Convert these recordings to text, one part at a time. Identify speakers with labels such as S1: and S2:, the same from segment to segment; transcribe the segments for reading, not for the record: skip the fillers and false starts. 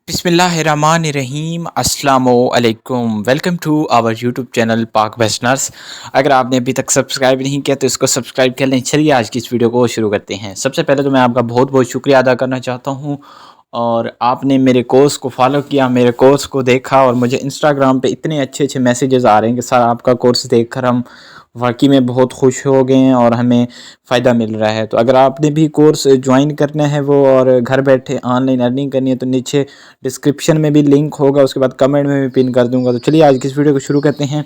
S1: बिस्मिल्लाहिर्रहमानिर्रहीम अस्सलामुअलैकुम। Welcome to our YouTube channel Pak Westerners. अगर आपने अभी तक सब्सक्राइब नहीं किया तो इसको सब्सक्राइब कर लें। चलिए आज की इस वीडियो को शुरू करते हैं। सबसे पहले तो मैं आपका बहुत बहुत शुक्रिया अदा करना चाहता हूँ, और आपने मेरे कोर्स को फॉलो किया, मेरे कोर्स को देखा, और मुझे इंस्टाग्राम पे इतने अच्छे अच्छे मैसेजेस आ रहे हैं कि सर आपका कोर्स देखकर हम वाकई में बहुत खुश हो गए हैं और हमें फ़ायदा मिल रहा है। तो अगर आपने भी कोर्स ज्वाइन करना है वो, और घर बैठे ऑनलाइन अर्निंग करनी है, तो नीचे डिस्क्रिप्शन में भी लिंक होगा, उसके बाद कमेंट में भी पिन कर दूंगा। तो चलिए आज की इस वीडियो को शुरू करते हैं।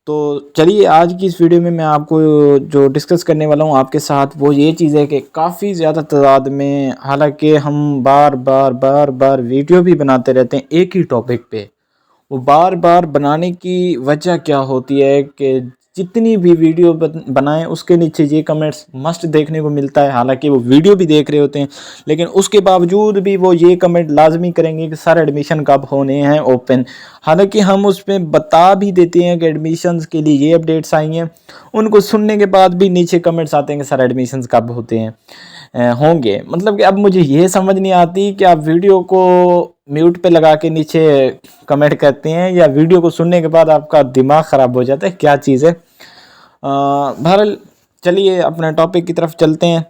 S1: तो चलिए आज की इस वीडियो में मैं आपको जो डिस्कस करने वाला हूँ आपके साथ, वो ये चीज़ है कि काफ़ी ज़्यादा तादाद में, हालांकि हम बार बार बार बार वीडियो भी बनाते रहते हैं एक ही टॉपिक पे, वो बार बार बनाने की वजह क्या होती है कि जितनी भी वीडियो बनाएं उसके नीचे ये कमेंट्स मस्ट देखने को मिलता है। हालांकि वो वीडियो भी देख रहे होते हैं, लेकिन उसके बावजूद भी वो ये कमेंट लाजमी करेंगे कि सर एडमिशन कब होने हैं ओपन। हालांकि हम उस पर बता भी देते हैं कि एडमिशन्स के लिए ये अपडेट्स आई हैं, उनको सुनने के बाद भी नीचे कमेंट्स आते हैं कि सर एडमिशन्स कब होते हैं होंगे। मतलब कि अब मुझे ये समझ नहीं आती कि आप वीडियो को म्यूट पे लगा के नीचे कमेंट करते हैं, या वीडियो को सुनने के बाद आपका दिमाग ख़राब हो जाता है, क्या चीज़ है। बहरहाल चलिए अपने टॉपिक की तरफ चलते हैं।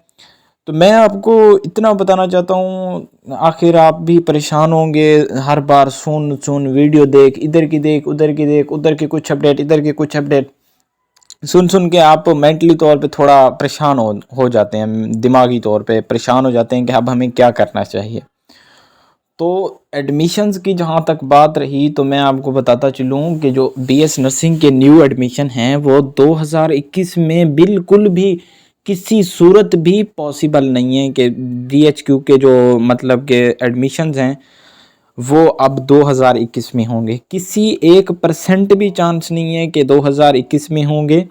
S1: तो मैं आपको इतना बताना चाहता हूँ, आखिर आप भी परेशान होंगे हर बार सुन सुन वीडियो देख, इधर की देख उधर की देख, उधर की कुछ अपडेट इधर की कुछ अपडेट सुन सुन के आप मेंटली तौर पे थोड़ा परेशान हो जाते हैं, दिमागी तौर पे परेशान हो जाते हैं कि अब हमें क्या करना चाहिए। तो एडमिशन्स की जहाँ तक बात रही, तो मैं आपको बताता चलूँ कि जो बीएस नर्सिंग के न्यू एडमिशन हैं वो 2021 में बिल्कुल भी किसी सूरत भी पॉसिबल नहीं है कि बीएचक्यू के जो मतलब के एडमिशन्स हैं वो अब 2021 में होंगे। किसी 1% भी चांस नहीं है कि 2021 में होंगे,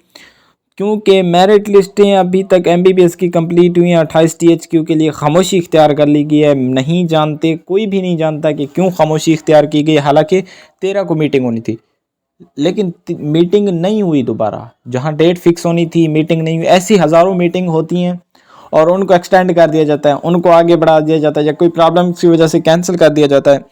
S1: क्योंकि मेरिट लिस्टें अभी तक एमबीबीएस की कंप्लीट हुई हैं। 28 टीएचक्यू के लिए खामोशी इख्तियार कर ली गई है। नहीं जानते, कोई भी नहीं जानता कि क्यों खामोशी इख्तियार की गई। हालांकि 13 को मीटिंग होनी थी, लेकिन मीटिंग नहीं हुई दोबारा। जहां डेट फिक्स होनी थी मीटिंग नहीं हुई। ऐसी हज़ारों मीटिंग होती हैं और उनको एक्सटेंड कर दिया जाता है, उनको आगे बढ़ा दिया जाता है, या कोई प्रॉब्लम की वजह से कैंसिल कर दिया जाता है।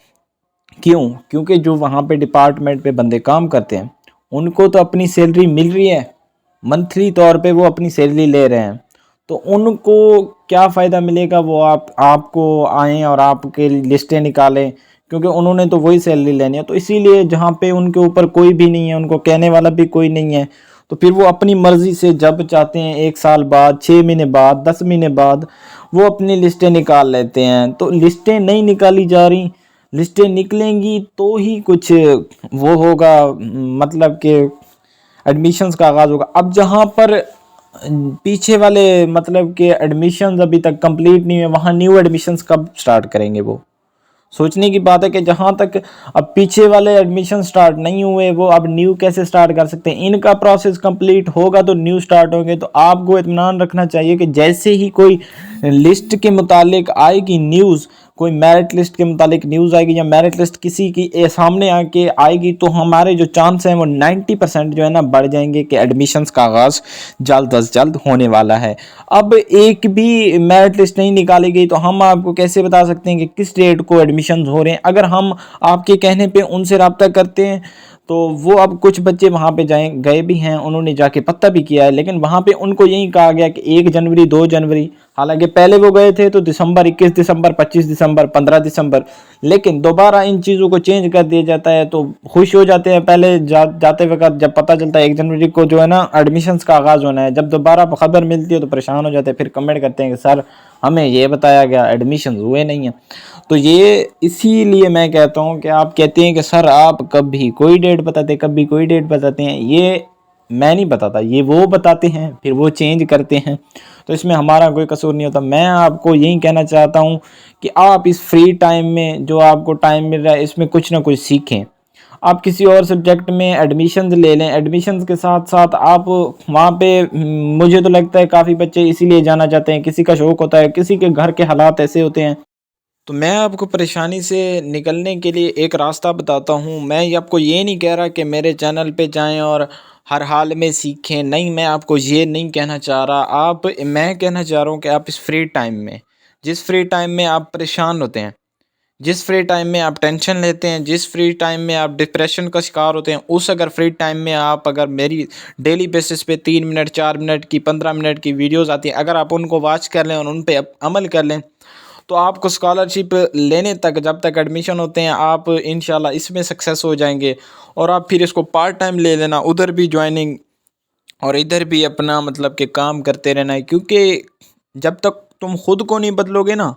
S1: क्यों? क्योंकि जो वहाँ पे डिपार्टमेंट पे बंदे काम करते हैं उनको तो अपनी सैलरी मिल रही है, मंथली तौर पे वो अपनी सैलरी ले रहे हैं, तो उनको क्या फ़ायदा मिलेगा वो आपको आएँ और आपके लिस्टें निकालें, क्योंकि उन्होंने तो वही सैलरी लेनी है। तो इसीलिए जहाँ पे उनके ऊपर कोई भी नहीं है, उनको कहने वाला भी कोई नहीं है, तो फिर वो अपनी मर्ज़ी से जब चाहते हैं 1 साल बाद, 6 महीने बाद, 10 महीने बाद वो अपनी लिस्टें निकाल लेते हैं। तो लिस्टें नहीं निकाली जा रही, लिस्टें निकलेंगी तो ही कुछ वो होगा, मतलब कि एडमिशन्स का आगाज़ होगा। अब जहाँ पर पीछे वाले मतलब कि एडमिशन्स अभी तक कंप्लीट नहीं है, वहाँ न्यू एडमिशन्स कब स्टार्ट करेंगे? वो सोचने की बात है कि जहाँ तक अब पीछे वाले एडमिशन स्टार्ट नहीं हुए, वो अब न्यू कैसे स्टार्ट कर सकते हैं? इनका प्रोसेस कंप्लीट होगा तो न्यू स्टार्ट होंगे। तो आपको इत्मीनान रखना चाहिए कि जैसे ही कोई लिस्ट के मुतालिक आएगी न्यूज़, कोई मेरिट लिस्ट के मुतालिक न्यूज़ आएगी, या मेरिट लिस्ट किसी की सामने आके आएगी, तो हमारे जो चांस हैं वो 90% जो है ना बढ़ जाएंगे कि एडमिशन्स का आगाज़ जल्द अज जल्द होने वाला है। अब एक भी मेरिट लिस्ट नहीं निकाली गई तो हम आपको कैसे बता सकते हैं कि किस डेट को एडमिशन हो रहे हैं? अगर हम आपके कहने पे उनसे रब्ता करते हैं तो वो, अब कुछ बच्चे वहाँ पे गए भी हैं, उन्होंने जाके पता भी किया है, लेकिन वहाँ पे उनको यही कहा गया कि 1 जनवरी 2 जनवरी, हालांकि पहले वो गए थे तो दिसंबर, 21 दिसंबर, 25 दिसंबर, 15 दिसंबर, लेकिन दोबारा इन चीज़ों को चेंज कर दिया जाता है। तो खुश हो जाते हैं पहले जाते वक्त, जब पता चलता है 1 जनवरी को जो है ना एडमिशन्स का आगाज़ होना है, जब दोबारा खबर मिलती है तो परेशान हो जाते हैं, फिर कमेंट करते हैं कि सर हमें ये बताया गया, एडमिशन हुए नहीं हैं। तो ये इसीलिए मैं कहता हूँ कि आप कहते हैं कि सर आप कभी कोई डेट बताते, कभी कोई डेट बताते हैं, ये मैं नहीं बताता, ये वो बताते हैं, फिर वो चेंज करते हैं, तो इसमें हमारा कोई कसूर नहीं होता। मैं आपको यही कहना चाहता हूँ कि आप इस फ्री टाइम में जो आपको टाइम मिल रहा है, इसमें कुछ ना कुछ सीखें। आप किसी और सब्जेक्ट में एडमिशन्स ले लें, एडमिशन्स के साथ साथ आप वहाँ पे, मुझे तो लगता है काफ़ी बच्चे इसीलिए जाना चाहते हैं, किसी का शौक़ होता है, किसी के घर के हालात ऐसे होते हैं। तो मैं आपको परेशानी से निकलने के लिए एक रास्ता बताता हूँ। मैं ये आपको ये नहीं कह रहा कि मेरे चैनल पे जाएं और हर हाल में सीखें, नहीं, मैं आपको ये नहीं कहना चाह रहा। मैं कहना चाह रहा हूँ कि आप इस फ्री टाइम में, जिस फ्री टाइम में आप परेशान होते हैं, जिस फ्री टाइम में आप टेंशन लेते हैं, जिस फ्री टाइम में आप डिप्रेशन का शिकार होते हैं, उस अगर फ्री टाइम में आप अगर मेरी डेली बेसिस पे 3 मिनट 4 मिनट की 15 मिनट की वीडियोस आती हैं, अगर आप उनको वॉच कर लें और उन पे अमल कर लें तो आपको स्कॉलरशिप लेने तक, जब तक एडमिशन होते हैं, आप इंशाल्लाह इसमें सक्सेस हो जाएंगे। और आप फिर इसको पार्ट टाइम ले लेना, उधर भी ज्वाइनिंग और इधर भी अपना मतलब कि काम करते रहना है, क्योंकि जब तक तुम खुद को नहीं बदलोगे ना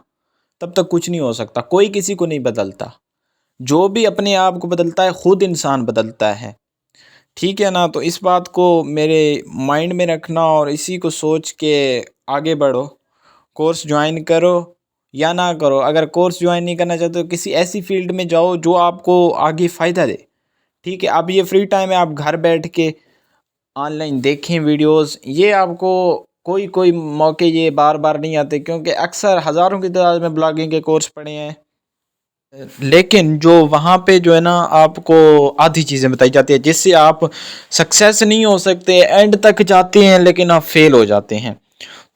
S1: तब तक कुछ नहीं हो सकता। कोई किसी को नहीं बदलता, जो भी अपने आप को बदलता है खुद इंसान बदलता है, ठीक है ना। तो इस बात को मेरे माइंड में रखना और इसी को सोच के आगे बढ़ो। कोर्स ज्वाइन करो या ना करो, अगर कोर्स ज्वाइन नहीं करना चाहते तो किसी ऐसी फील्ड में जाओ जो आपको आगे फ़ायदा दे, ठीक है। अब ये फ्री टाइम है, आप घर बैठ के ऑनलाइन देखें वीडियोस, ये आपको कोई कोई मौके ये बार बार नहीं आते, क्योंकि अक्सर हज़ारों की तादाद में ब्लॉगिंग के कोर्स पड़े हैं, लेकिन जो वहाँ पे जो है ना आपको आधी चीज़ें बताई जाती है जिससे आप सक्सेस नहीं हो सकते, एंड तक जाते हैं लेकिन आप फेल हो जाते हैं।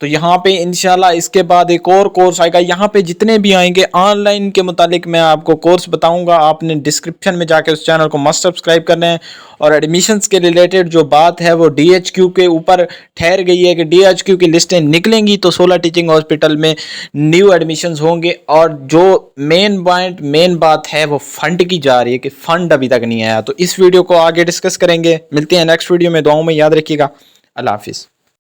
S1: तो यहाँ पे इंशाल्लाह इसके बाद एक और कोर्स आएगा, यहाँ पे जितने भी आएंगे ऑनलाइन के मुतालिक मैं आपको कोर्स बताऊंगा। आपने डिस्क्रिप्शन में जाके उस चैनल को मस्ट सब्सक्राइब करना है। और एडमिशन्स के रिलेटेड जो बात है वो DHQ के ऊपर ठहर गई है कि DHQ की लिस्टें निकलेंगी तो 16 टीचिंग हॉस्पिटल में न्यू एडमिशन्स होंगे। और जो मेन बात है वो फंड की जा रही है कि फंड अभी तक नहीं आया। तो इस वीडियो को आगे डिस्कस करेंगे, मिलते हैं नेक्स्ट वीडियो में, दुआओं में याद रखिएगा। अल्लाह हाफिज़।